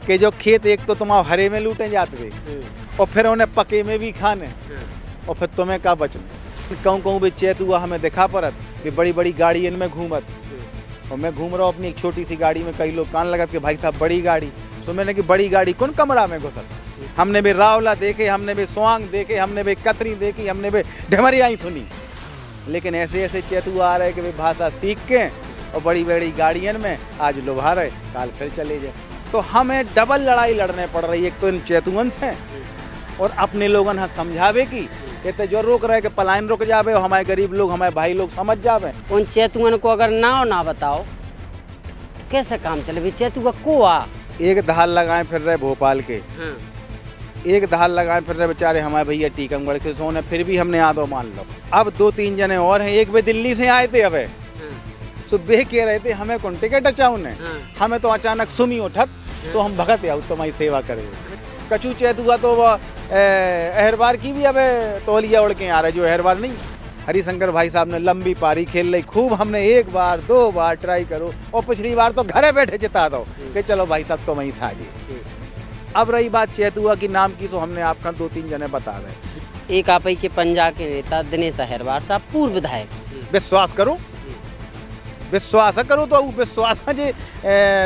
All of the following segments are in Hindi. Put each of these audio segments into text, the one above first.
कि जो खेत एक तो तुम्हारे हरे में लूटे जाते और फिर उन्हें पके में भी खाने और फिर तुम्हें का बचने। कहूँ कहूँ भी चेत हुआ हमें दिखा परत कि बड़ी बड़ी गाड़ी इनमें घूमत और मैं घूम रहा हूँ अपनी एक छोटी सी गाड़ी में। कई लोग कान लगत के भाई साहब बड़ी गाड़ी। तो मैंने कि बड़ी गाड़ी कौन कमरा में घुसत। हमने भी रावला देखे, हमने भी स्वांग देखे, हमने भी कतरी देखी, हमने भी ढमरियाई सुनी, लेकिन ऐसे ऐसे चेतुआ आ रहे कि वे भाषा सीख के और बड़ी बड़ी गाड़ियों में आज लुभा रहे, काल फिर चले जाए। तो हमें डबल लड़ाई लड़ने पड़ रही है, एक तो इन चेतुअन से और अपने लोगन हाँ समझावे की कहते जो रोक रहे कि पलायन रुक जावे और हमारे गरीब लोग, हमारे भाई लोग समझ जावे। उन चेतुअन को अगर ना बताओ तो कैसे काम चले। चेतुआ को एक दहाल लगाए फिर रहे भोपाल के, एक दहाल लगाए फिर रहे बेचारे हमारे भैया टीकमगढ़ के सोने, फिर भी हमने यादव मान लो। अब 2-3 जने और हैं, एक वे दिल्ली से आए थे। अबे सो बे कह रहे थे हमें कौन टिकट अचाऊ ने, हमें तो अचानक सुमी उठत तो हम भगत आऊ तुम्हारी सेवा करे। कचू चेतुआ तो अहरबार की भी अबे तौलिया उड़ के आ रहे, जो अहरबार नहीं हरिशंकर भाई साहब ने लंबी पारी खेल ली खूब। हमने 1 बार 2 बार ट्राई करो और पिछली बार तो घरे बैठे जिता दो कि चलो भाई साहब तो वहीं साजिए। अब रही बात चेतुआ की नाम की, तो हमने आपका 2-3 जने बता रहे। एक आपई के पंजा के नेता दिनेश अहरबार साहब पूर्व विधायक, विश्वास करो तो विश्वास जे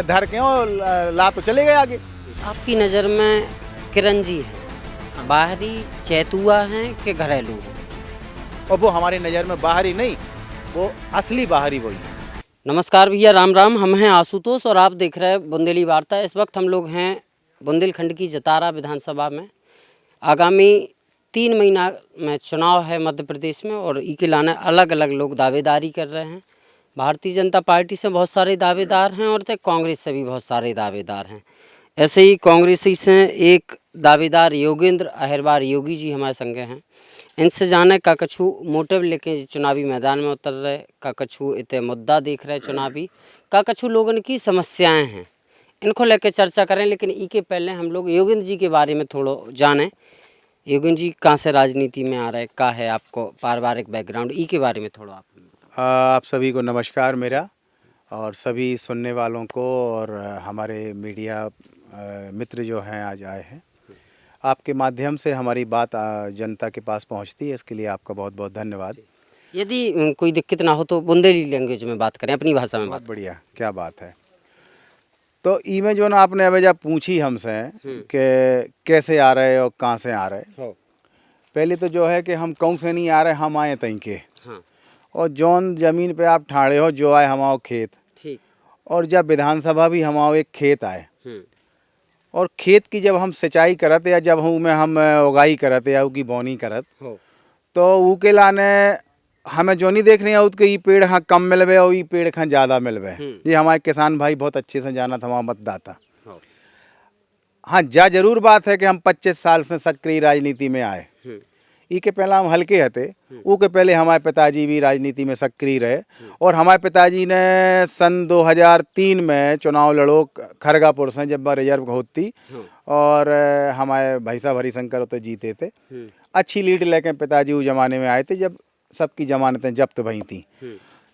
धर के और ला तो चले गए आगे। आपकी नज़र में किरण जी है बाहरी चेतुआ हैं कि घरेलू हैं? और वो हमारी नज़र में बाहरी नहीं, वो असली बाहरी वही है। नमस्कार भैया, राम राम। हम हैं आशुतोष और आप देख रहे हैं बुंदेली वार्ता। इस वक्त हम लोग हैं बुंदेलखंड की जतारा विधानसभा में। आगामी 3 महीना में चुनाव है मध्य प्रदेश में और इके लाने अलग अलग लोग दावेदारी कर रहे हैं। भारतीय जनता पार्टी से बहुत सारे दावेदार हैं और कांग्रेस से भी बहुत सारे दावेदार हैं। ऐसे ही कांग्रेसी से एक दावेदार योगेंद्र अहरबार योगी जी हमारे संगे हैं। इनसे जाने का कछु मोटिव लेके चुनावी मैदान में उतर रहे, का कछु इतने मुद्दा देख रहे चुनावी, का कछु लोगों की समस्याएं हैं, इनको लेकर चर्चा करें। लेकिन इसके पहले हम लोग योगेंद्र जी के बारे में थोड़ा जानें। योगेंद्र जी कहाँ से राजनीति में आ रहे, का है आपको पारिवारिक बैकग्राउंड, ई के बारे में थोड़ा आप सभी को नमस्कार मेरा, और सभी सुनने वालों को और हमारे मीडिया मित्र जो हैं आज आए हैं। आपके माध्यम से हमारी बात जनता के पास पहुंचती है, इसके लिए आपका बहुत बहुत धन्यवाद। यदि कोई दिक्कत ना हो तो बुंदेली लैंग्वेज में बात करें, अपनी भाषा में बात। बढ़िया, क्या बात है। तो ई में जो ना आपने अभी जब पूछी हमसे कि कैसे आ रहे और कहाँ से आ रहे, पहले तो जो है कि हम कौन से नहीं आ रहे, हम आए तहीं के। और जौन ज़मीन पे आप ठाड़े हो जो आए हमारे खेत, ठीक। और जब विधानसभा भी हमारे एक खेत आए और खेत की जब हम सिंचाई करते या जब हम उगाई करते या उसकी बोनी करत तो वो के लाने हमें जो नहीं देखने आउत कि ये पेड़ हाँ कम मिलवे और ये पेड़ हाँ ज़्यादा मिलवे। ये हमारे किसान भाई बहुत अच्छे से जाना था, हमारा मतदाता। हाँ जरूर बात है कि हम 25 साल से सक्रिय राजनीति में आए। ई के पहले हम हल्के हते, वो के पहले हमारे पिताजी भी राजनीति में सक्रिय रहे और हमारे पिताजी ने सन 2003 में चुनाव लड़ो खरगापुर से, जब रिजर्व होती और हमारे भाई साहब हरिशंकर होते जीते थे। अच्छी लीड लेके पिताजी उस जमाने में आए थे जब सबकी जमानतें जब्त भई थी।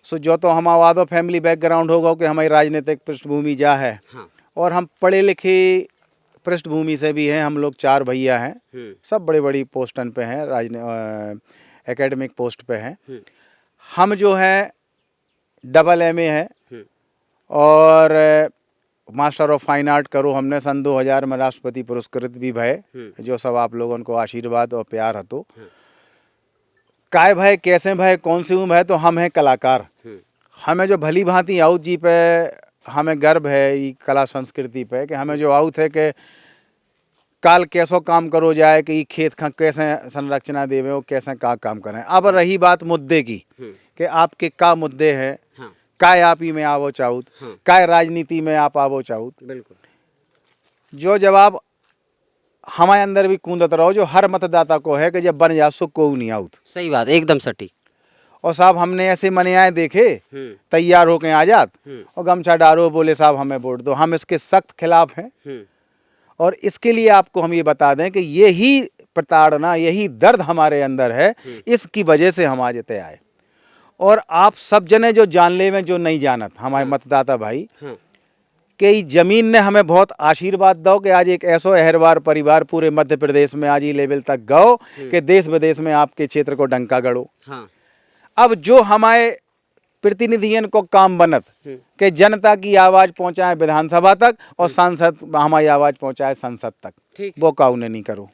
सो जो तो हमारा वादो फैमिली बैकग्राउंड होगा कि हमारी राजनीतिक पृष्ठभूमि जा है और हम पढ़े लिखे पृष्ठभूमि से भी हैं। हम लोग 4 भैया हैं, सब बड़ी बड़ी पोस्टन पे हैं, एकेडमिक पोस्ट पे हैं। हम जो है AA हैं और मास्टर ऑफ फाइन आर्ट करो हमने सन 2000 में राष्ट्रपति पुरस्कृत भी भय, जो सब आप लोगों को आशीर्वाद और प्यार हतो। काय भय कैसे भय कौन सी भय, तो हम हैं कलाकार। हमें जो भली भांति आउत जी पे हमें गर्व है, ये कला संस्कृति पे, कि हमें जो आउत है कि काल कैसो काम करो जाए कि खेत का कैसे संरचना देवे और कैसे का काम करें। अब रही बात मुद्दे की कि आपके का मुद्दे हैं, काय आप ही में आवो चाहूत, काय राजनीति में आप आवो चाहूत। बिल्कुल जो जवाब हमारे अंदर भी कूदत रहो, जो हर मतदाता को है कि जब बन जा सो को नहीं आउत। सही बात, एकदम सटीक। और साहब हमने ऐसे मनियाए देखे तैयार होके आ जात और गमछा डारो बोले साहब हमें वोट दो। हम इसके सख्त खिलाफ हैं और इसके लिए आपको हम ये बता दें कि यही प्रताड़ना, यही दर्द हमारे अंदर है, इसकी वजह से हम आज इतने आए। और आप सब जने जो जान ले में जो नहीं जानत हमारे मतदाता भाई कि जमीन ने हमें बहुत आशीर्वाद दो कि आज एक ऐसो अहरवार परिवार पूरे मध्य प्रदेश में आज ही लेवल तक गओ कि देश विदेश में आपके क्षेत्र को डंका गड़ो। हाँ। अब जो हमारे प्रतिनिधियन को काम बनत कि जनता की आवाज पहुंचाए विधानसभा तक और सांसद हमारी आवाज पहुंचाए संसद तक, ठीक। वो काऊ ने नहीं करो।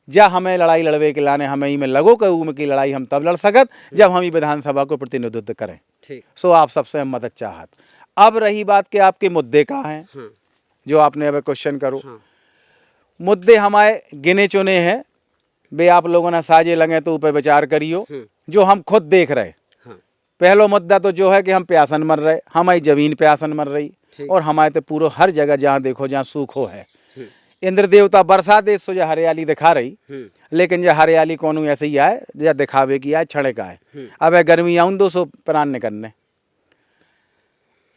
जा हमें लड़ाई लड़वे के लाने हमें ही में लगो कि उम की लड़ाई हम तब लड़ सकत जब हम ही विधानसभा को प्रतिनिधित्व करें। ठीक। सो आप सबसे हम मदद चाहत। अब रही बात कि आपके मुद्दे कहाँ हैं, जो आपने अब क्वेश्चन करो। मुद्दे हमारे गिने चुने हैं, वे आप लोगों ने साजे लगे तो ऊपर विचार करियो, जो हम खुद देख रहे। पहलो मुद्दा तो जो है कि हम प्यासन मर रहे, हमारी जमीन प्यासन मर रही और हमारे तो पूरा हर जगह जहाँ देखो जहाँ सूखो है। इंद्र देवता बरसात देश सो जो हरियाली दिखा रही, लेकिन जो हरियाली कौन ऐसे ही आए या दिखावे की आए छड़े का है। अब गर्मी आऊं 200 प्राण निकलने,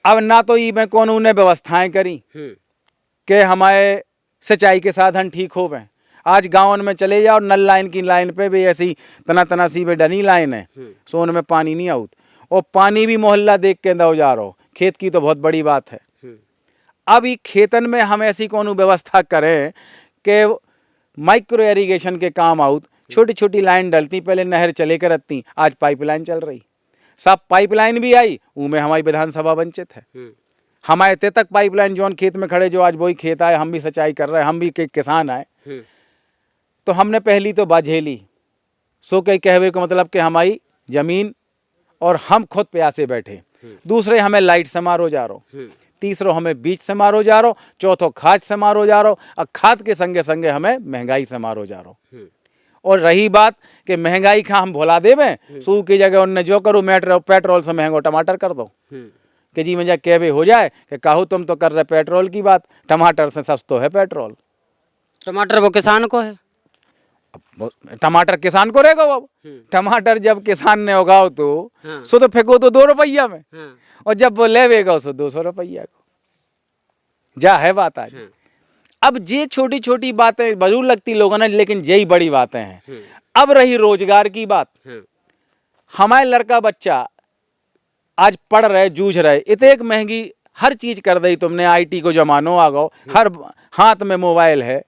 अब ना तो ये मैं कौन ने व्यवस्थाएं करी कि हमारे सिंचाई के साधन ठीक हो गए। आज गाँव में चले जाओ, नल लाइन की लाइन पे भी ऐसी तना सी भी डनी लाइन है, सो उनमें पानी नहीं आउत और पानी भी मोहल्ला देख के दो जा रहा हो। खेत की तो बहुत बड़ी बात है। अब ये खेतन में हम ऐसी कौन व्यवस्था करें कि माइक्रो इरिगेशन के काम आउत। छोटी छोटी लाइन डलती, पहले नहर चले कर रखती, आज पाइपलाइन चल रही। सब पाइपलाइन भी आई, उनमें हमारी विधानसभा वंचित है। हमारे ते तक पाइपलाइन जोन खेत में खड़े, जो आज वही खेत आए, हम भी सिंचाई कर रहे हैं, हम भी किसान आए। तो हमने पहली तो बात झेली, सो के कहवे को मतलब कि हमारी जमीन और हम खुद प्यासे बैठे। दूसरे हमें लाइट समारोह जा रहा, तीसरो हमें बीज समारोह जा रहा, चौथो खाद समारोह जा रहा और खाद के संगे संगे हमें महंगाई समारोह जा रहा। और रही बात कि महंगाई का हम भुला देवे, सू की जगह उनने जो करो पेट्रोल से महंगो टमाटर कर दो कि जी मुझे कहवे हो जाए कि कहूँ तुम तो कर रहे पेट्रोल की बात, टमाटर से सस्तो है पेट्रोल। टमाटर वो किसान को है, टमाटर किसान को रहेगा। अब टमाटर जब किसान ने उगाओ तो सो तो फेंको तो 2 रुपया में, और जब वो लेवेगा सो 200 रुपया को जा है बात आज। अब ये छोटी छोटी बातें जरूर लगती लोगों ने, लेकिन यही बड़ी बातें हैं। अब रही रोजगार की बात, हमारे लड़का बच्चा आज पढ़ रहे, जूझ रहे, इतने एक महंगी हर चीज कर दी तुमने। IT को जमानो आ गो, हर हाथ में मोबाइल है,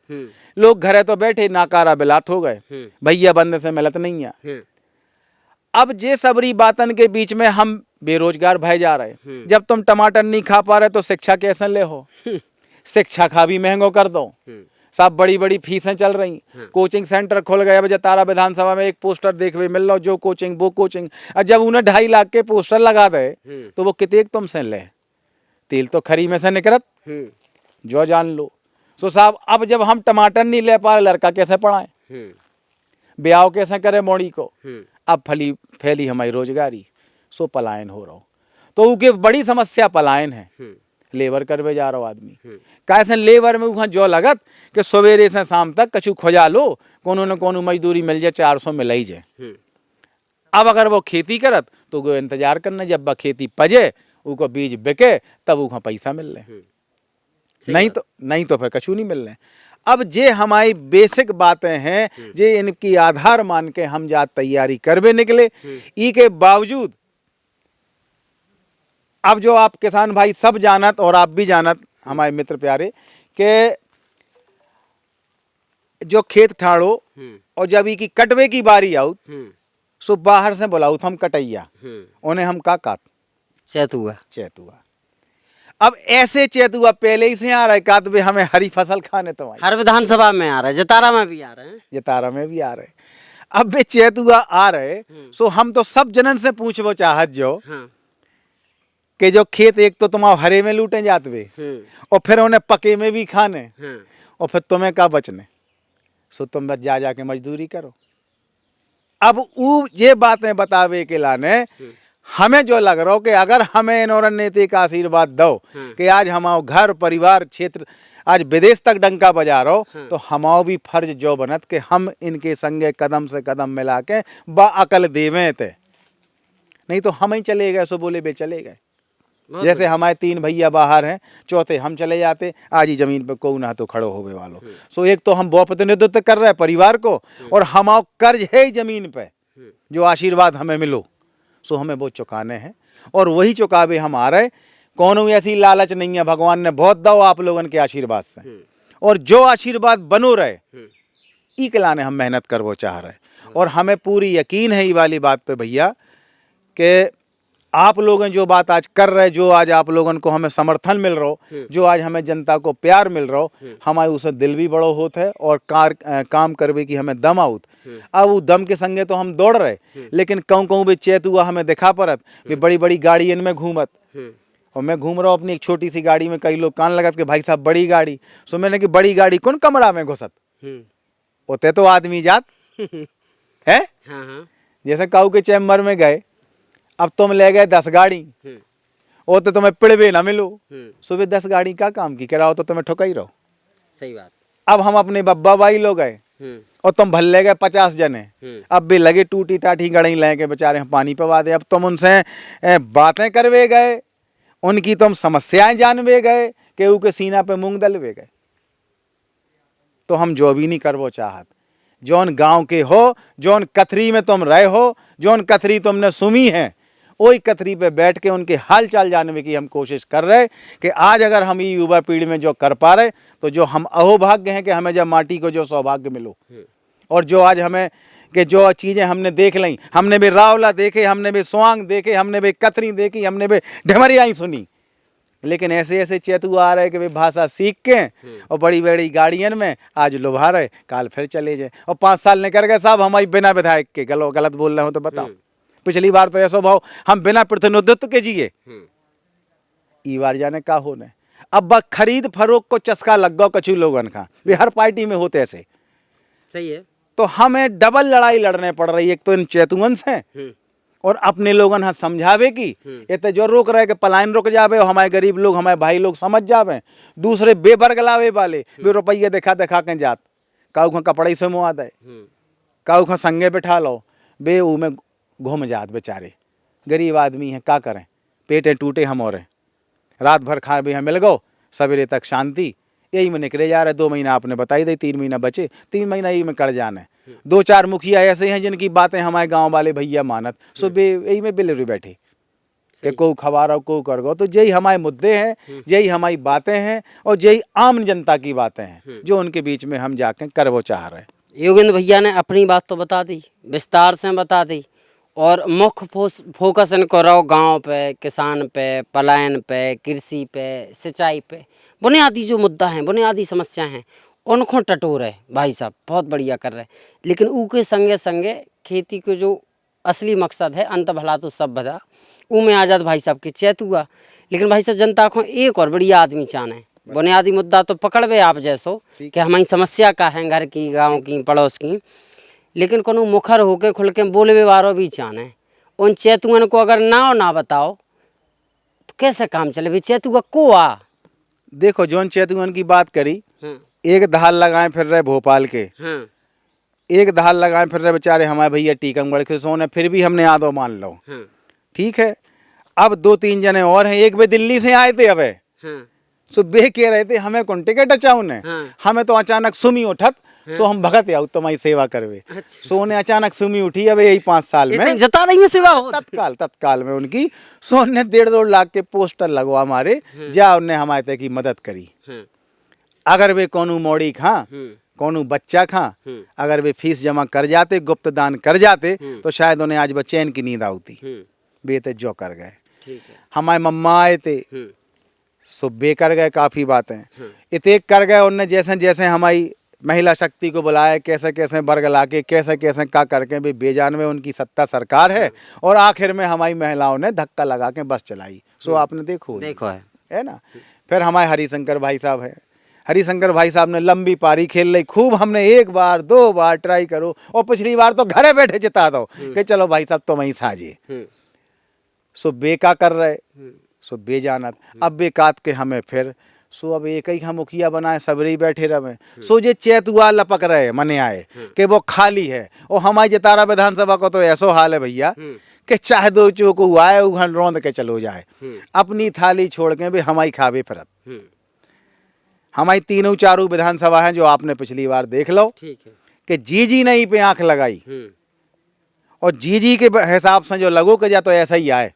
लोग घरे तो बैठे नाकारा बिलात हो गए, भैया बंद से मिलत नहीं है। अब जे सबरी बातन के बीच में हम बेरोजगार भय जा रहे। जब तुम टमाटर नहीं खा पा रहे तो शिक्षा कैसे ले हो? शिक्षा खा भी महंगो कर दो, सब बड़ी बड़ी फीसें चल रही। कोचिंग सेंटर खुल गए। अब जतारा विधानसभा में एक पोस्टर देखने मिल रहा, जो कोचिंग वो कोचिंग। और जब उन्हें 2.5 लाख के पोस्टर लगा दे तो वो कितने तुमसे ले, तेल तो खरी में से निकलत, जो जान लो। सो साहब, अब जब हम टमाटर नहीं ले पा रहे, लड़का कैसे पढ़ाएं, ब्याह कैसे करे मोड़ी को? अब फैली हमारी रोजगारी, सो पलायन हो रहा। तो उनकी बड़ी समस्या पलायन है। लेबर करवे जा रहा आदमी, कैसे लेबर में वहाँ जो लगत कि सवेरे से शाम तक कछु खोजा लो, कोनो न कोनो मजदूरी मिल जाए, 400 मिल ही जाए। अब अगर वो खेती करत तो वो इंतजार करना जब वह खेती पजे, उनको बीज बिके, तब वहाँ पैसा मिल रहे। नहीं तो फिर कछु नहीं मिल रहे। अब जे हमारी बेसिक बातें हैं, जे इनकी आधार मान के हम जा तैयारी करवे निकले। ई के बावजूद अब जो आप किसान भाई सब जानत और आप भी जानत, हमारे मित्र प्यारे, के जो खेत ठाड़ो और जब ई की कटवे की बारी आउत, सो बाहर से बुलाऊ हम कटैया, उन्हें हम का कात चैतुआ। अब ऐसे चैतुआ पहले ही से आ रहा है, कात भी हमें हरी फसल खाने तो हर विधानसभा में आ रहा है, जतारा में भी आ रहे हैं, जतारा में भी आ रहे। अब वे चैतुआ आ रहे, सो हम तो सब जनन से पूछबो चाहत जो कि जो खेत एक तो तुम्हारे हरे में लूटे जाते वे, और फिर उन्हें पके में भी खाने, और फिर तुम्हें का बचने, सो तुम बस जा जाके मजदूरी करो। अब ये बातें बतावे के लाने हमें जो लग रहा हो कि अगर हमें इन्होंने नीति का आशीर्वाद दो कि आज हमारा घर परिवार क्षेत्र आज विदेश तक डंका बजा रहा हो, तो हमारा भी फर्ज जो बनत कि हम इनके संगे कदम से कदम मिला के अकल देवें थे। नहीं तो हम ही चले गए, सो बोले बे चले गए। जैसे हमारे 3 भैया बाहर हैं, चौथे हम चले जाते, आज ही जमीन पे को ना तो खड़ो होवे वालों। सो एक तो हम वो प्रतिनिधित्व कर रहे हैं परिवार को, और हमारा कर्ज है जमीन पे जो आशीर्वाद हमें मिलो, सो हमें वो चुकाने हैं, और वही चुकावे हम आ रहे। कौन ऐसी लालच नहीं है, भगवान ने बहुत दो आप लोगन के आशीर्वाद से, और जो आशीर्वाद बनो रहे ई के लाने हम मेहनत कर वो चाह रहे। और हमें पूरी यकीन है ये वाली बात पे भैया कि आप लोग जो बात आज कर रहे, जो आज आप लोगन को हमें समर्थन मिल रहा हो, जो आज हमें जनता को प्यार मिल रहा हो, हमारे उसे दिल भी बड़ो होता है और काम करवे की हमें दम आउत। अब वो दम के संगे तो हम दौड़ रहे, लेकिन कहूँ कहूँ भी चेत हुआ हमें दिखा पड़त भी बड़ी बड़ी गाड़ी इनमें घूमत, और मैं घूम रहा हूँ अपनी एक छोटी सी गाड़ी में, कई लोग कान लगत के भाई साहब बड़ी गाड़ी। सो मैंने कि बड़ी गाड़ी कौन कमरा में घुसत, होते तो आदमी जात है। जैसे काऊ के चैम्बर में गए, अब तुम ले गए 10 गाड़ी, वो तो तुम्हें पिड़वे ना मिलो, सुबह 10 गाड़ी का काम की कराओ तो तुम्हें ठुका ही रहो। सही बात। अब हम अपने बब्बा भाई लोग गए और तुम भल्ले गए 50 जने, अब भी लगे टूटी टाटी गड़ई लेके बेचारे हम पानी पवा दे। अब तुम उनसे बातें करवे गए, उनकी तुम समस्याएं जानवे गए, केहू के सीना पे मूंग दलवे गए। तो हम जो भी नहीं करवो चाहत, जौन गांव के हो, जौन कथरी में तुम रहे हो, जौन कथरी तुमने सुनी है, वही कथरी पे बैठ के उनके हाल चाल जानने की हम कोशिश कर रहे कि आज अगर हम ये युवा पीढ़ी में जो कर पा रहे, तो जो हम अहोभाग्य हैं कि हमें जब माटी को जो सौभाग्य मिलो। और जो आज हमें कि जो चीज़ें हमने देख ली, हमने भी रावला देखे, हमने भी स्वांग देखे, हमने भी कथरी देखी, हमने भी ढमरियाई सुनी, लेकिन ऐसे ऐसे चेतु आ रहे कि वे भाषा सीख के और बड़ी बड़ी गाड़ियन में आज लुभा रहे, काल फिर चले जाए। और 5 साल निकल गए साहब, हमारी बिना विधायक के गलत बोल रहे हो तो बताओ। पिछली बार तो ऐसा भाव हम बिना प्रतिनिधित्व के जिए, ई बार जाने का होने। अब खरीद फरोख को चस्का लग गो कछु लोगन का, वे हर पार्टी में होते ऐसे। सही है। तो हमें डबल लड़ाई लड़ने पड़ रही है, एक तो इन चेतुअन से और अपने लोगन हाँ समझावे की ये तो जो रोक रहे कि पलायन रुक जावे और हमारे गरीब लोग, हमारे भाई लोग समझ जावे। दूसरे बेबरगलावे वाले वे रुपये दिखा दिखा के जात, काऊ खा कपड़े से मुआ दे, काऊ खा संगे बैठा लो, बे ऊ में घूम जात बेचारे। गरीब आदमी हैं, का करें, पेटे टूटे हम और रात भर खा भी हम मिल गो, सवेरे तक शांति, यही में निकले जा रहे। 2 महीना आपने बताई दी, 3 महीना बचे, 3 महीना यही में कर जाने। 2-4 मुखिया ऐसे हैं जिनकी बातें हमारे गांव वाले भैया मानत, सो बे यही में बिलरी बैठे कि को खबार को कर गो। तो यही हमारे मुद्दे हैं, यही हमारी बातें हैं और यही आम जनता की बातें हैं जो उनके बीच में हम जाके कर वो चाह रहे हैं। योगेंद्र भैया ने अपनी बात तो बता दी, विस्तार से बता दी, और मुख्य फोकस इनको रहो गांव पे, किसान पे, पलायन पे, कृषि पे, सिंचाई पे, बुनियादी जो मुद्दा हैं, बुनियादी समस्या हैं, उनको टटोर है भाई साहब, बहुत बढ़िया कर रहे हैं। लेकिन ऊ के संगे संगे खेती को जो असली मकसद है, अंत भला तो सब भला, ऊ में आजाद भाई साहब के चैत हुआ। लेकिन भाई साहब जनता को एक और बढ़िया आदमी चाहना है, बुनियादी मुद्दा तो पकड़वे आप जैसो कि हमारी समस्या का है, घर की, गाँव की, पड़ोस की, लेकिन कोनो मुखर होके खुल के बोलवे वारो भी चाहना। उन चेतुअन को अगर ना बताओ तो कैसे काम चले भी? चेतुआ को आ देखो जौन चेतुअन की बात करी, एक दहाल लगाए फिर रहे भोपाल के, एक दहाल लगाए फिर रहे बेचारे हमारे भैया टीकमगढ़ के, सोने फिर भी हमने आदो मान लो, ठीक है। अब 2-3 जने और हैं, एक वे दिल्ली से आए थे, अब सो बे कह रहे थे हमें कौन टिकट अचाऊ ने, हमें तो अचानक सुमी उठत, सो हम भगत आऊ तुम्हारी सेवा करवे। सो उन्हें अचानक सुमी उठी अब यही 5 साल में जता रही में सेवा हो तत्काल में उनकी। सो उन्हें 1.5-2 लाख के पोस्टर लगवा हमारे, जा उन्हें हमारे तक की मदद करी। अगर वे कोनो मोड़ी खा, कोनो बच्चा खा, अगर वे फीस जमा कर जाते, गुप्त दान कर जाते, तो शायद उन्हें आज चैन की नींद आती। बेते जो कर गए। हमारे मम्मा आए थे, सो बे कर गए काफ़ी बातें, इतने कर गए उनने जैसे जैसे हमारी महिला शक्ति को बुलाया, कैसे कैसे वर्ग ला के, कैसे कैसे का करके भी बेजान में उनकी सत्ता सरकार है, और आखिर में हमारी महिलाओं ने धक्का लगा के बस चलाई। सो आपने देखो है ना। फिर हमारे हरिशंकर भाई साहब है, हरिशंकर भाई साहब ने लंबी पारी खेल ली खूब, हमने 1 बार 2 बार ट्राई करो, और पिछली बार तो घरे बैठे जिता दो कि चलो भाई साहब तुम ही साजिए। सो बेका कर रहे, सो बेजानत, अब बेकात के हमें फिर सो अब एक ही हम मुखिया बनाए, सबरे ही बैठे रहे। सो जे चेतुआ लपक रहे मने आए कि वो खाली है, और हमारी जतारा विधानसभा को तो ऐसो हाल है भैया कि चाहे 2 चोक आए उघन रौंद के चलो जाए, अपनी थाली छोड़ के भी हमारी खावे फिरत। हमारी 3-4 विधानसभा हैं जो आपने पिछली बार देख लो कि जी नहीं पे आंख लगाई, और जी के हिसाब से जो लगो के जा तो ऐसा ही आए,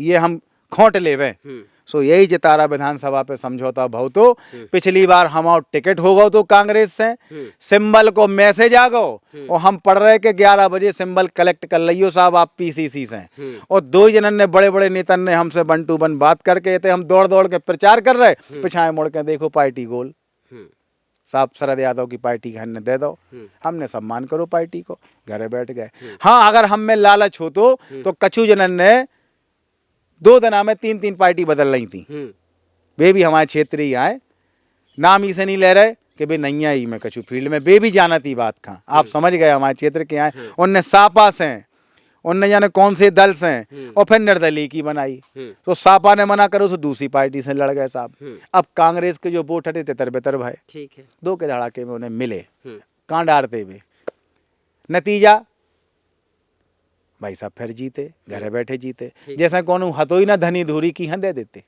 ये हम खोट लेवे। सो यही जतारा विधानसभा पे समझौता भाव तो पिछली बार हम और टिकट हो गो तो कांग्रेस से सिंबल को मैसेज आ गो और हम पढ़ रहे कि 11 बजे सिंबल कलेक्ट कर लियो साहब आप पीसीसी से और दो जनन ने बड़े बड़े नेतन ने हमसे 1 to 1 बात करके थे हम दौड़ दौड़ के प्रचार कर रहे पिछाए मुड़ के देखो पार्टी गोल साहब शरद यादव की पार्टी हमने दे दो हमने सम्मान करो पार्टी को घरे बैठ गए। हाँ अगर हम में लालच हो तो कछु जनन ने 2 दिना में 3 पार्टी बदल रही थी वे भी हमारे क्षेत्र ही आए नाम ही से नहीं ले रहे कि वे नहीं आई मैं कछु फील्ड में वे भी जाना थी बात कहाँ आप समझ गए हमारे क्षेत्र के आए उनने सापा से उनने जाने कौन से दल से और फिर निर्दलीय की बनाई तो सापा ने मना करो तो दूसरी पार्टी से लड़ गए साहब। अब कांग्रेस के जो वोट हटे तितर बितर भाई ठीक है 2 के धड़ाके में उन्हें मिले कहाँ डारते हुए नतीजा भाई साहब फिर जीते घरे बैठे जीते जैसा कौन हतोई ना धनी धूरी की दे देते।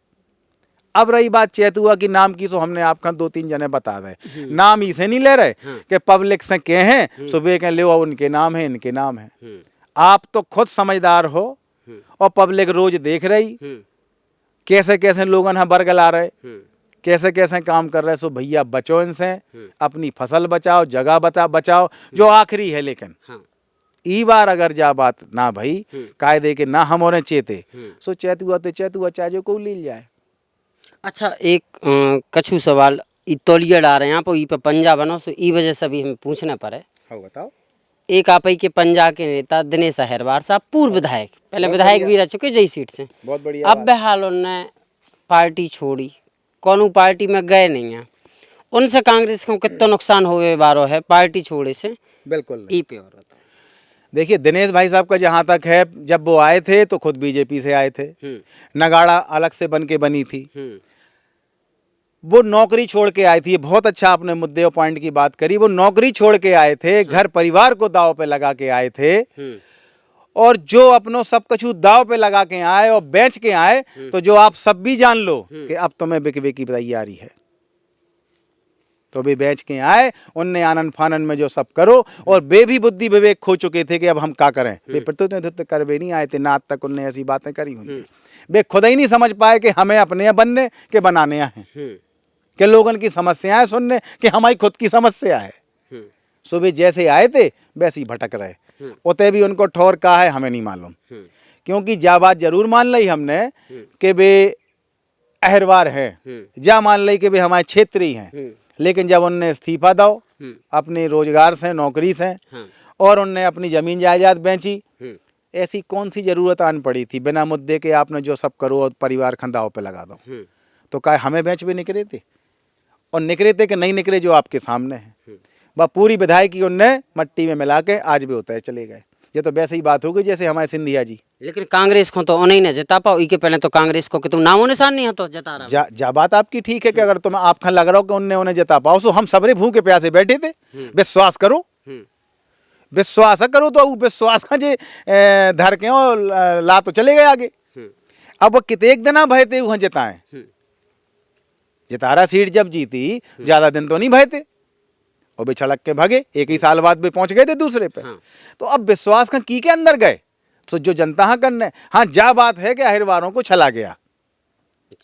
अब रही बात चैतुआ की नाम की सो हमने आपका 2-3 जने बता रहे नाम ही से नहीं ले रहे कि पब्लिक से कहे हैं सुबह के ले उनके नाम है इनके नाम है। आप तो खुद समझदार हो और पब्लिक रोज देख रही कैसे कैसे लोग यहाँ बरगला रहे कैसे कैसे काम कर रहे। सो भैया बचो इनसे अपनी फसल बचाओ जगह बचाओ जो आखिरी है लेकिन ई बार अगर जा बात ना भाई कायदे के ना हम और चेते सो चैतुआ चाजो को लील जाए। अच्छा एक कछु सवाल तौलिया डाल रहे हैं आप ई पे पंजा बनो सो ई वजह से भी हमें पूछना पड़े बताओ। एक आप ही के पंजा के नेता दिनेश अहिरवार साहब पूर्व विधायक पहले विधायक भी रह चुके जई सीट से बहुत बढ़िया अब बेहाल उन्होंने पार्टी छोड़ी कौन पार्टी में गए नहीं है उनसे कांग्रेस को कितना नुकसान हुए बारो है पार्टी छोड़े से बिल्कुल ई पे और बताओ। देखिए दिनेश भाई साहब का जहाँ तक है जब वो आए थे तो खुद बीजेपी से आए थे नगाड़ा अलग से बन के बनी थी वो नौकरी छोड़ के आई थी। बहुत अच्छा आपने मुद्दे और पॉइंट की बात करी वो नौकरी छोड़ के आए थे घर परिवार को दाव पे लगा के आए थे और जो अपनों सब कुछ दाव पे लगा के आए और बेच के आए तो जो आप सब भी जान लो कि अब तुम्हें बिकवे की तैयारी है तो वे बेच के आए उनने आनंद फानन में जो सब करो और वे भी बुद्धि विवेक खो चुके थे कि अब हम क्या करें वे प्रतिनिधित्व कर वे नहीं आए थे ना आज तक उनने ऐसी बातें करी हुई वे खुद ही नहीं समझ पाए कि हमें अपने बनने के बनाने हैं कि लोगों की समस्याएं सुनने कि हमारी खुद की समस्या है। सो वे जैसे आए थे वैसे ही भटक रहे उते भी उनको ठोर कहा है हमें नहीं मालूम क्योंकि जा बात जरूर मान ली हमने कि वे अहिरवार है जा मान ली कि वे हमारे क्षेत्र ही हैं लेकिन जब उनने इस्तीफा दो अपने रोजगार से नौकरी से और उनने अपनी जमीन जायदाद बेची ऐसी कौन सी जरूरत आन पड़ी थी बिना मुद्दे के आपने जो सब करो और परिवार खंदाव पे लगा दो तो क्या हमें बेच भी निकले थे और निकले थे कि नहीं निकले जो आपके सामने है वह पूरी विधायकी उनने मट्टी में मिला के आज भी होता है चले गए। ये तो वैसे ही बात हो गई जैसे हमारे सिंधिया जी लेकिन कांग्रेस को तो उन्हें न जिता पाओ के पहले तो कांग्रेस को कि तुम नामो निशान नहीं है तो जता रहा जा बात आपकी ठीक है कि अगर तुम आप लग रहा हो कि उन्हें जिता पाओ सो हम सबरे भूखे प्यासे बैठे थे विश्वास करो विश्वास करो तो विश्वास का जे धर के ला तो चले गए आगे। अब वो कितने दिन भय थे वहां जिताए जितारा सीट जब जीती ज्यादा दिन तो नहीं भय थे और वे छड़क के भागे 1 ही साल बाद वे पहुंच गए थे दूसरे पे तो अब विश्वास का की के अंदर गए तो जो जनता हाँ करने हाँ जा बात है कि अहिरवारों को छला गया।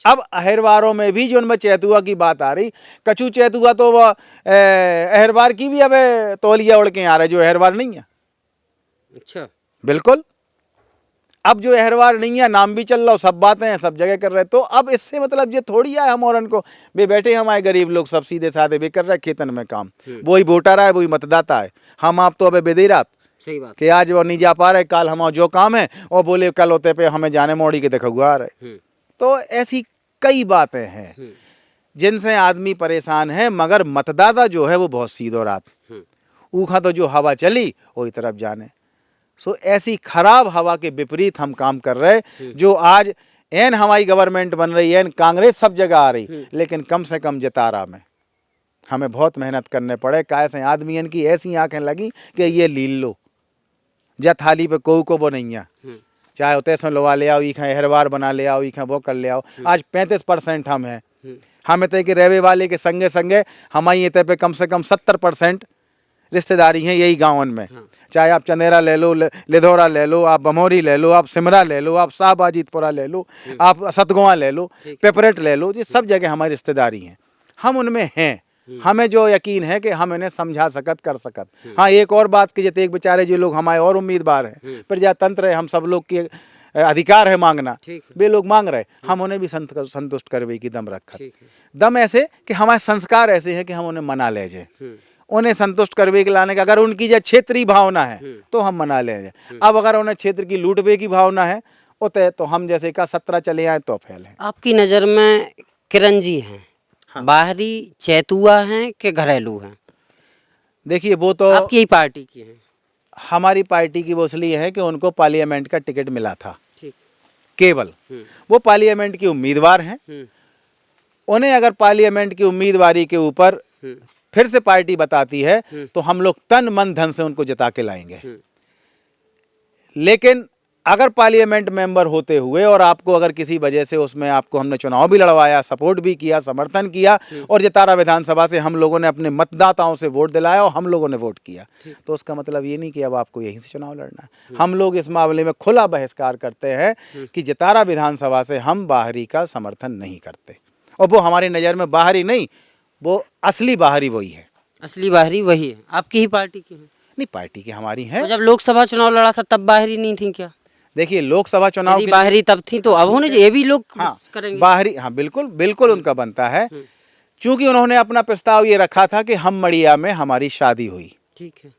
अब अहिरवारों में भी जो उनमें चैतुआ की बात आ रही कछु चैतुआ तो वह अहिरवार की भी अब तौलिया उड़ के आ रहे जो अहिरवार नहीं है। अच्छा बिल्कुल अब जो अहिरवार नहीं है नाम भी चल रहा हो सब बातें हैं सब जगह कर रहे तो अब इससे मतलब ये थोड़ी है हम और उनको वे बैठे हमारे गरीब लोग सब सीधे साधे वे कर रहे खेतन में काम वही वोटर है वही मतदाता है हम आप तो अब बेदेरात सही बात कि आज वो नहीं जा पा रहे कल हम जो काम है और बोले कल होते पे हमें जाने मोड़ी के देखा हुआ आ रहे तो ऐसी कई बातें हैं जिनसे आदमी परेशान है मगर मतदाता जो है वो बहुत सीधो रात ऊखा तो जो हवा चली वही तरफ जाने। सो ऐसी खराब हवा के विपरीत हम काम कर रहे जो आज एन हमारी गवर्नमेंट बन रही है एन कांग्रेस सब जगह आ रही लेकिन कम से कम जतारा में हमें बहुत मेहनत करने पड़े कैसे आदमी की ऐसी आंखें लगी कि ये लील लो जा थाली पे को वो नहीं है चाहे होते से लोवा ले आओ ईखा अहिरवार बना ले आओ ईखा वो कर ले आओ आज 35% हम हैं हम इतने के रेवे वाले के संगे संगे हमारी इतने पे कम से कम 70% रिश्तेदारी हैं यही गाँवन में। चाहे आप चंदेरा ले लो, लिधौरा ले लो, आप बमौरी ले लो, आप सिमरा ले लो, आप शाहबाजीतपुरा ले लो, आप सतगुआ ले लो, पेपरेट ले लो, ये सब जगह हमारी रिश्तेदारी हैं। हम उनमें हैं, हमें जो यकीन है कि हम इन्हें समझा सकत कर सकत। हाँ, एक और बात कि जैसे एक बेचारे जो लोग हमारे और उम्मीदवार हैं, प्रजातंत्र है, हम सब लोग के अधिकार है मांगना, वे लोग मांग रहे, हम उन्हें भी संतुष्ट करवे की दम रखा। दम ऐसे कि हमारे संस्कार ऐसे हैं कि हम उन्हें मना ले जाए, उन्हें संतुष्ट करवे के लाने का अगर उनकी जो क्षेत्रीय भावना है तो हम मना ले जाए। अब अगर उन्हें क्षेत्र की लूटवे की भावना है उतने तो हम जैसे का 17 चले आए तो फैले। आपकी नज़र में किरण जी हैं, बाहरी चैतुआ हैं कि घरेलू हैं? देखिए वो तो आपकी ही पार्टी की हैं? हमारी पार्टी की वो इसलिए है कि उनको पार्लियामेंट का टिकट मिला था, ठीक। केवल वो पार्लियामेंट की उम्मीदवार हैं। उन्हें अगर पार्लियामेंट की उम्मीदवारी के ऊपर फिर से पार्टी बताती है तो हम लोग तन मन धन से उनको जिता के लाएंगे। लेकिन अगर पार्लियामेंट मेंबर होते हुए और आपको अगर किसी वजह से उसमें आपको हमने चुनाव भी लड़वाया, सपोर्ट भी किया, समर्थन किया और जतारा विधानसभा से हम लोगों ने अपने मतदाताओं से वोट दिलाया और हम लोगों ने वोट किया, तो उसका मतलब ये नहीं कि अब आपको यहीं से चुनाव लड़ना है। हम लोग इस मामले में खुला बहिष्कार करते हैं कि जतारा विधानसभा से हम बाहरी का समर्थन नहीं करते। और वो हमारी नज़र में बाहरी नहीं, वो असली बाहरी वही है। असली बाहरी वही है, आपकी ही पार्टी की है? नहीं, पार्टी की हमारी है। जब लोकसभा चुनाव लड़ा था तब बाहरी नहीं थी क्या? देखिए लोकसभा चुनाव यदि बाहरी तब थी तो अब होने ये भी लोग करेंगे बाहरी। हाँ बिल्कुल बिल्कुल उनका बनता है, क्योंकि उन्होंने अपना प्रस्ताव ये रखा था कि हम मड़िया में हमारी शादी हुई। ठीक है।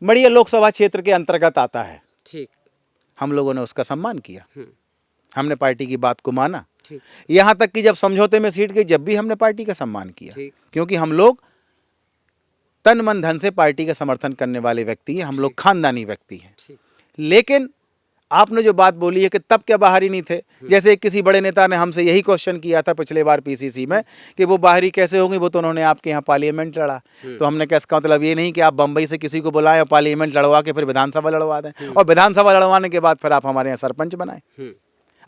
मड़िया लोकसभा क्षेत्र के अंतर्गत आता है। ठीक। हम लोगों ने उसका सम्मान किया, हमने पार्टी की बात को माना। ठीक। यहाँ तक कि जब समझौते में सीट गई जब भी हमने पार्टी का सम्मान किया, क्योंकि हम लोग तन मन धन से पार्टी का समर्थन करने वाले व्यक्ति हैं, हम लोग खानदानी व्यक्ति हैं। लेकिन आपने जो बात बोली है कि तब क्या बाहरी नहीं थे, जैसे किसी बड़े नेता ने हमसे यही क्वेश्चन किया था पिछले बार पीसीसी में कि वो बाहरी कैसे होंगे, वो तो उन्होंने आपके यहाँ पार्लियामेंट लड़ा। तो हमने कहा इसका मतलब ये नहीं कि आप बम्बई से किसी को बुलाएं और पार्लियामेंट लड़वा के फिर विधानसभा लड़वा दें, और विधानसभा लड़वाने के बाद फिर आप हमारे यहाँ सरपंच बनाए।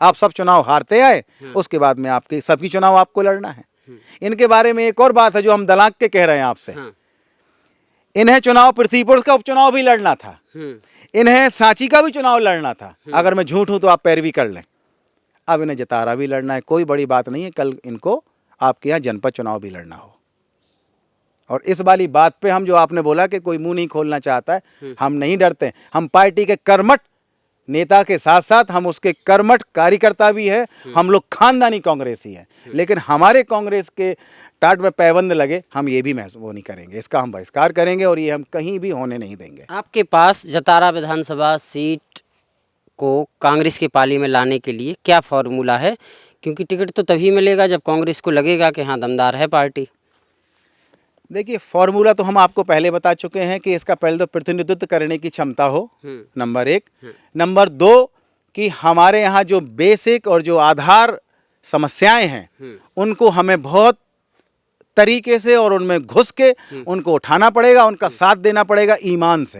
आप सब चुनाव हारते आए, उसके बाद में आपके सबकी चुनाव आपको लड़ना है। इनके बारे में एक और बात है जो हम दलाक के कह रहे हैं आपसे, इन्हें चुनाव पृथ्वीपुर का उपचुनाव भी लड़ना था, इन्हें सांची का भी चुनाव लड़ना था। अगर मैं झूठ हूं तो आप पैरवी कर लें। अब इन्हें जतारा भी लड़ना है, कोई बड़ी बात नहीं है, कल इनको आपके यहाँ जनपद चुनाव भी लड़ना हो। और इस वाली बात पे हम जो आपने बोला कि कोई मुंह नहीं खोलना चाहता है, हम नहीं डरते। हम पार्टी के कर्मठ नेता के साथ साथ हम उसके कर्मठ कार्यकर्ता भी है। हम लोग खानदानी कांग्रेसी हैं, लेकिन हमारे कांग्रेस के टाट में पैबंद लगे हम ये भी वो नहीं करेंगे, इसका हम बहिष्कार करेंगे और ये हम कहीं भी होने नहीं देंगे। आपके पास जतारा विधानसभा सीट को कांग्रेस के पाली में लाने के लिए क्या फॉर्मूला है? क्योंकि टिकट तो तभी मिलेगा जब कांग्रेस को लगेगा कि हाँ दमदार है पार्टी। देखिए फॉर्मूला तो हम आपको पहले बता चुके हैं कि इसका पहले तो प्रतिनिधित्व करने की क्षमता हो, नंबर 1। नंबर 2 कि हमारे यहाँ जो बेसिक और जो आधार समस्याएं हैं उनको हमें बहुत तरीके से और उनमें घुस के उनको उठाना पड़ेगा, उनका साथ देना पड़ेगा ईमान से।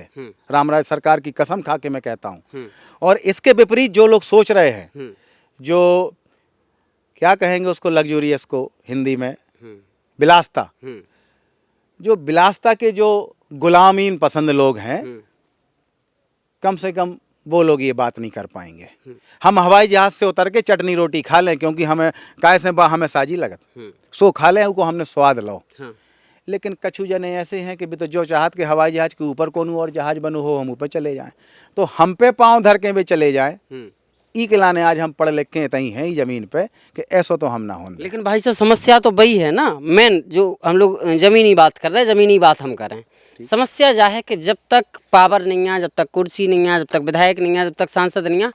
रामराज सरकार की कसम खा के मैं कहता हूँ। और इसके विपरीत जो लोग सोच रहे हैं, जो क्या कहेंगे उसको, लग्जूरियस को हिंदी में विलासता, जो विलासता के जो गुलामीन पसंद लोग हैं, कम से कम वो लोग ये बात नहीं कर पाएंगे। हम हवाई जहाज से उतर के चटनी रोटी खा लें क्योंकि हमें काय से हमें साजी लगत, सो खा लें उनको हमने स्वाद लो। लेकिन कछु जने ऐसे हैं कि भी तो जो चाहत के हवाई जहाज के ऊपर कोनू और जहाज बनू हो हम ऊपर चले जाएं, तो हम पे पाँव धर के भी चले जाएं। ई के लाने आज हम पढ़ लिख के तई हैं ज़मीन पे कि ऐसा तो हम ना हो। लेकिन भाई साहब समस्या तो वही है ना, मेन जो हम लोग ज़मीनी बात कर रहे हैं, ज़मीनी बात हम करें। समस्या यह है कि जब तक पावर नहीं है, जब तक कुर्सी नहीं है, जब तक विधायक नहीं है, जब तक सांसद नहीं है,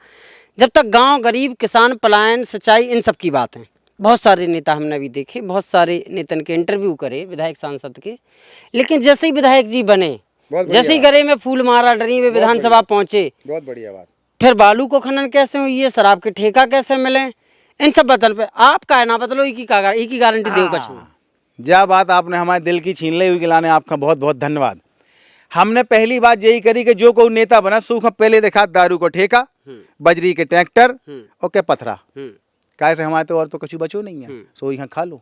जब तक गांव गरीब किसान पलायन सच्चाई इन सब की बात है। बहुत सारे नेता हमने भी देखे, बहुत सारे नेतन के इंटरव्यू करे विधायक सांसद के, लेकिन जैसे ही विधायक जी बने, जैसे ही गले में फूल मारा डरी वे विधानसभा पहुँचे, बहुत बढ़िया बात, फिर बालू को खनन कैसे हुई है, शराब के ठेका कैसे मिले, इन सब बदल पे आप का ना बदलो, एक ही गारंटी दो कछु। जब बात आपने हमारे दिल की छीन ली हुई लाने आपका बहुत बहुत धन्यवाद। हमने पहली बात यही करी कि जो कोई नेता बना सूखा पहले देखा दारू को ठेका, बजरी के ट्रैक्टर और क्या पथरा, कैसे हमारे तो और तो कुछ बचो नहीं है, सो यहाँ खा लो।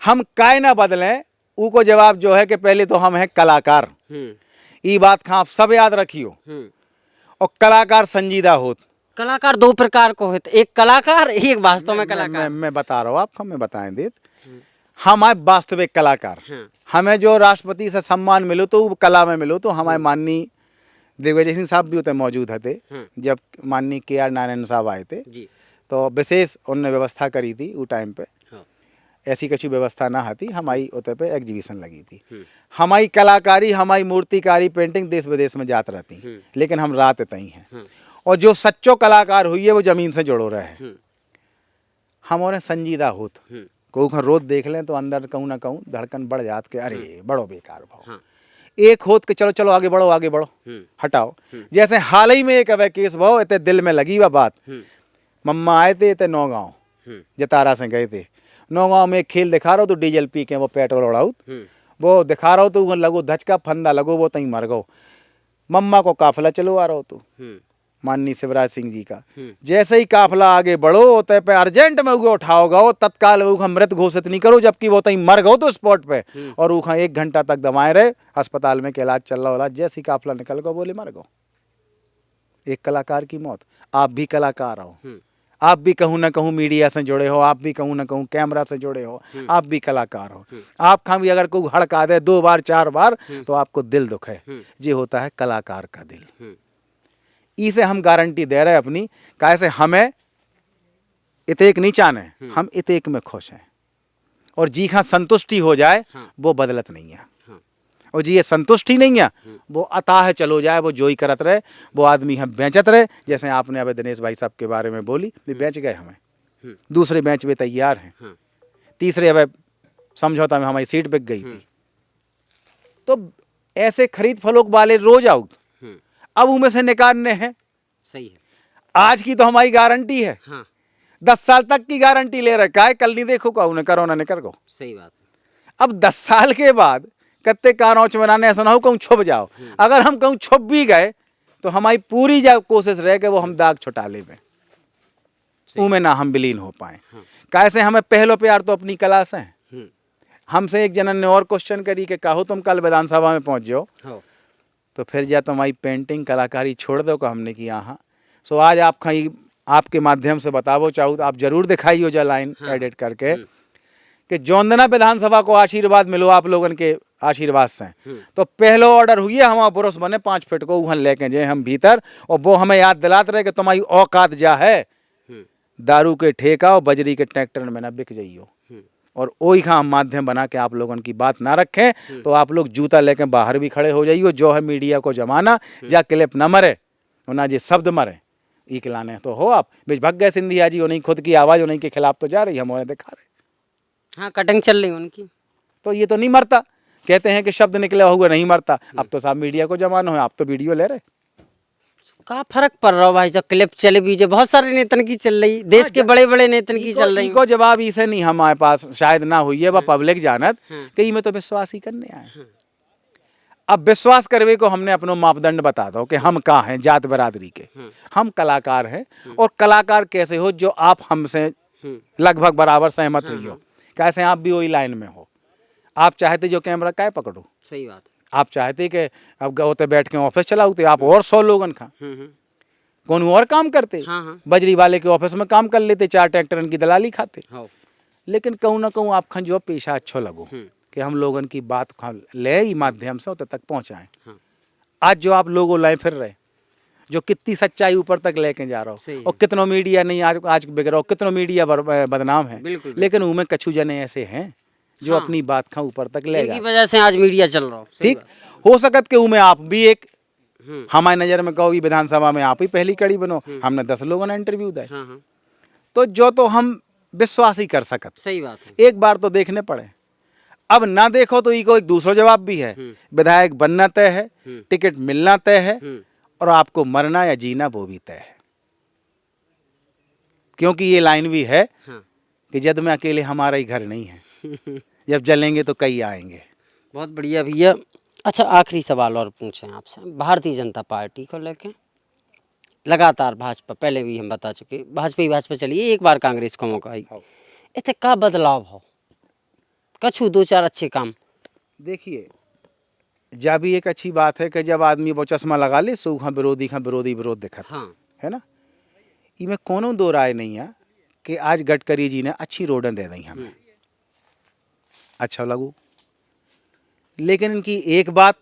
हम काय ना बदलें, उको जवाब जो है कि पहले तो हम हैं कलाकार, ये बात खा आप सब याद रखियो। और कलाकार संजीदा होत। कलाकार दो प्रकार को होते, एक कलाकार, एक वास्तव में कलाकार। मैं बता रहा हूँ आपको, मैं बताएं देत। हम आए वास्तविक कलाकार। हाँ। हमें जो राष्ट्रपति से सम्मान मिलो तो वो कला में मिलो, तो हमारे माननीय दिग्विजय सिंह साहब भी उतने मौजूद थे जब माननीय KR नारायण साहब आए थे जी। तो विशेष उनने व्यवस्था करी थी वो टाइम पे। हाँ। ऐसी कुछ व्यवस्था ना आती, हमारी उतने पे एग्जीबिशन लगी थी। हमारी कलाकारी, हमारी मूर्तिकारी, पेंटिंग देश विदेश में जात रहती, लेकिन हम रात तई हैं। और जो सच्चो कलाकार हुई है वो जमीन से जुड़ो रहे। हम और संजीदा होत, को रोज देख लें तो अंदर कहूँ ना कहूँ धड़कन बढ़ जात के अरे बड़ो बेकार भाव। एक होत के चलो चलो आगे बढ़ो आगे बढ़ो, हटाओ। जैसे हाल ही में एक अवै केस भाव इतने दिल में लगी वह बात। मम्मा आए थे इतने नौगांव, जतारा से गए थे। नौगांव में एक खेल दिखा रहा हो तो डीजल पी के वो पेट्रोल उड़ाऊ, वो दिखा रहा हो तो लगो धचका फंदा लगो वो तई मर गो। मम्मा को काफिला चलो आ रहा हो तो माननीय शिवराज सिंह जी का, जैसे ही काफिला आगे बढ़ो होते पे अर्जेंट में उगे उठाओगा तत्काल वो मृत घोषित नहीं करो, जबकि वो तई मर गो तो स्पॉट पे। और वो 1 घंटा तक दवाए रहे अस्पताल में के इलाज चल रहा होला, जैसे ही काफिला निकल गो बोले मर गो। एक कलाकार की मौत। आप भी कलाकार हो, आप भी कहूँ ना कहूँ मीडिया से जुड़े हो, आप भी कहूँ ना कहूँ कैमरा से जुड़े हो, आप भी कलाकार हो। आप खां भी अगर कोई हड़का दे 2 बार 4 बार तो आपको दिल दुख है, ये होता है कलाकार का दिल। इसे हम गारंटी दे रहे हैं अपनी, कैसे हमें इतेक नहीं चाहने, हम इतेक में खुश हैं। और जी हाँ संतुष्टि हो जाए वो बदलत नहीं है, और जी ये संतुष्टि नहीं है वो अताह चलो जाए, वो जो ही करत रहे, वो आदमी हम बेचत रहे। जैसे आपने अब दिनेश भाई साहब के बारे में बोली, वे बेच गए हमें, दूसरे बेच पे तैयार हैं, तीसरे अब समझौता में हमारी सीट बिक गई थी। तो ऐसे खरीद फरोख्त वाले रोज आउट, अब उनमें से निकालने हैं। सही है। आज की तो हमारी गारंटी है, 10 साल तक की गारंटी ले रखा है, कल नहीं देखो का उन्हें करो ना निकर गो। सही बात है। अब 10 साल के बाद कत्ते कानौच बनाने ऐसा ना हो कहूँ छुप जाओ। अगर हम कहूँ छुप भी गए तो हमारी पूरी कोशिश रहे कि वो हम दाग छुटा ले में, उनमें ना हम विलीन हो पाए। कैसे हमें पहलो प्यार तो अपनी कला से है। हमसे एक जनन ने और क्वेश्चन करी कि कहो तुम कल विधानसभा में पहुंच जाओ तो फिर जा तुम्हारी पेंटिंग कलाकारी छोड़ दो का, हमने की हाँ। सो आज आप कहीं आपके माध्यम से बताओ चाहूँ तो आप जरूर दिखाइयो जा लाइन एडिट करके कि जोंदना विधानसभा को आशीर्वाद मिलो आप लोगन के आशीर्वाद से। तो पहलो ऑर्डर हुई है हमारा पुरुष बने 5 फीट को वहाँ लेके जाए हम भीतर, और वो हमें याद दिलाते रहे कि तुम्हारी औकात जा है दारू के ठेका और बजरी के ट्रैक्टर में ना बिक जाइयो। और वही का हम माध्यम बना के आप लोगों की बात ना रखें तो आप लोग जूता लेके बाहर भी खड़े हो जाइयो। जो है मीडिया को जमाना या क्लिप न मरे और ना जी शब्द मरे, ई खिलाने तो हो आप बीच भग गए सिंधिया जी, उन्हीं खुद की आवाज़ उन्हीं के खिलाफ तो जा रही, हम उन्हें दिखा रहे। हाँ कटिंग चल रही उनकी, तो ये तो नहीं मरता, कहते हैं कि शब्द निकले हुए नहीं मरता। अब तो साहब मीडिया को जमाना है, आप तो वीडियो ले रहे। का फर्क पड़ रहा हो भाई साहब, क्लिप चले बीजे बहुत सारे नेतन की चल रही, देश के बड़े बड़े नेतन की चल रही। को जवाब इसे नहीं हमारे पास शायद ना हुई है, वह पब्लिक जानत कि में तो विश्वास ही करने आए। अब विश्वास करवे को हमने अपनो मापदंड बता दो कि हम कहाँ हैं जात बरादरी के, हम कलाकार हैं। और कलाकार कैसे हो, जो आप हमसे लगभग बराबर सहमत हुई हो, कैसे आप भी वही लाइन में हो। आप चाहते जो कैमरा काय पकड़ो, सही बात, आप चाहते कि अब होते बैठ के ऑफिस चलाओते आप और 100 लोगन खा कौन और काम करते। बजरी वाले के ऑफिस में काम कर लेते, 4 ट्रैक्टर की दलाली खाते। लेकिन कहूँ ना कहूँ आप खन जो पेशा अच्छा लगो कि हम लोगन की बात ले ही माध्यम से तक पहुँचाएं। आज जो आप लोगों लाए फिर रहे, जो कितनी सच्चाई ऊपर तक लेके जा रहा हो, और कितनों मीडिया नहीं आज बिगड़ रहा, कितनों मीडिया बदनाम है। लेकिन उनमें कछु जने ऐसे हैं जो अपनी बात का ऊपर तक ले जाए, वजह से आज मीडिया चल रहा हो। ठीक हो सकत के उनमें आप भी एक हमारी नजर में कहो विधानसभा में आप ही पहली कड़ी बनो, हमने 10 लोगों ने इंटरव्यू दिए। तो जो तो हम विश्वास ही कर सकत, सही बात है। एक बार तो देखने पड़े, अब ना देखो तो इको एक दूसरा जवाब भी है। विधायक बनना तय है, टिकट मिलना तय है, और आपको मरना या जीना वो भी तय है। क्योंकि ये लाइन भी है कि जद में अकेले हमारा ही घर नहीं है, जब जलेंगे तो कई आएंगे। बहुत बढ़िया भैया। अच्छा आखिरी सवाल और पूछें आपसे, भारतीय जनता पार्टी को लेके लगातार भाजपा, पहले भी हम बता चुके भाजपा ही भाजपा चलिए, एक बार कांग्रेस को मौका आई, इतने का बदलाव हो, कछु 2-4 अच्छे काम देखिए, जब भी एक अच्छी बात है कि जब आदमी वो चश्मा लगा ले सो हाँ विरोधी विरोध दिखत हाँ है ना। इमें कोनो दो राय नहीं है कि आज गडकरी जी ने अच्छी रोडें दे दी हमें, अच्छा लगू। लेकिन इनकी एक बात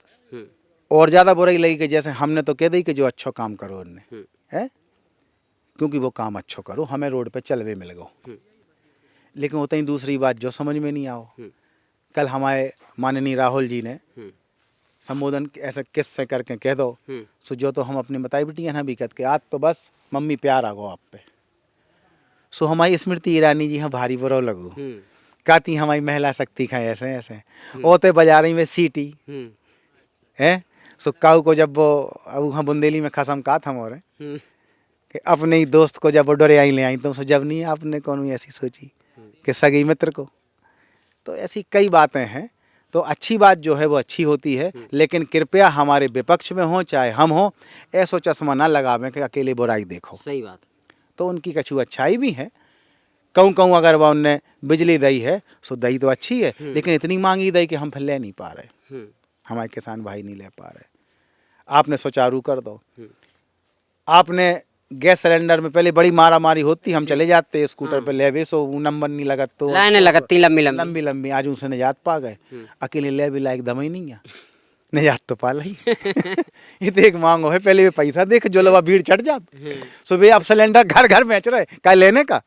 और ज़्यादा बुराई लगी कि जैसे हमने तो कह दी कि जो अच्छा काम करो उनने है, क्योंकि वो काम अच्छा करो हमें रोड पे चलवे मिल गो। लेकिन होता ही दूसरी बात जो समझ में नहीं आओ, कल हमारे माननीय राहुल जी ने संबोधन ऐसा किस से करके कह दो सो जो तो हम अपने बताई बिटिया ना भी कहते के आज तो बस मम्मी प्यार आ गो आप पे। सो हमारी स्मृति ईरानी जी हाँ भारी बुरा लगू, कहती हमारी महिला शक्ति खाए ऐसे ऐसे ओते बाजारी में सीटी है। सो काऊ को जब वो अब हम बुंदेली में खसम का था मोरे कि अपने ही दोस्त को जब वो डरे आई ले आई तो सो जब नहीं आपने कौन ऐसी सोची कि सगी मित्र को। तो ऐसी कई बातें हैं। तो अच्छी बात जो है वो अच्छी होती है, लेकिन कृपया हमारे विपक्ष में हो चाहे हम हो ऐसो चश्मा ना लगावें कि अकेले बुराई देखो। सही बात। तो उनकी कछु अच्छाई भी है। कहूँ कहूँ अगर वह उनने बिजली दी है सो दई तो अच्छी है, लेकिन इतनी मांगी दई कि हम फिर ले नहीं पा रहे, हमारे किसान भाई नहीं ले पा रहे। आपने सुचारू कर दो। आपने गैस सिलेंडर में पहले बड़ी मारा मारी होती, हम चले जाते स्कूटर पे ले सो नंबर नहीं लगत तो लाइनें लगती लंबी लंबी लंबी लंबी। आज उनसे निजात पा गए, अकेले ले भी लायक दम ही नहीं है, निजात तो पा ली। ये तो एक मांगो है, पहले भी पैसा देख जो लोग भीड़ चढ़ जाते सुबह अब सिलेंडर घर घर बेच रहे क्या लेने का।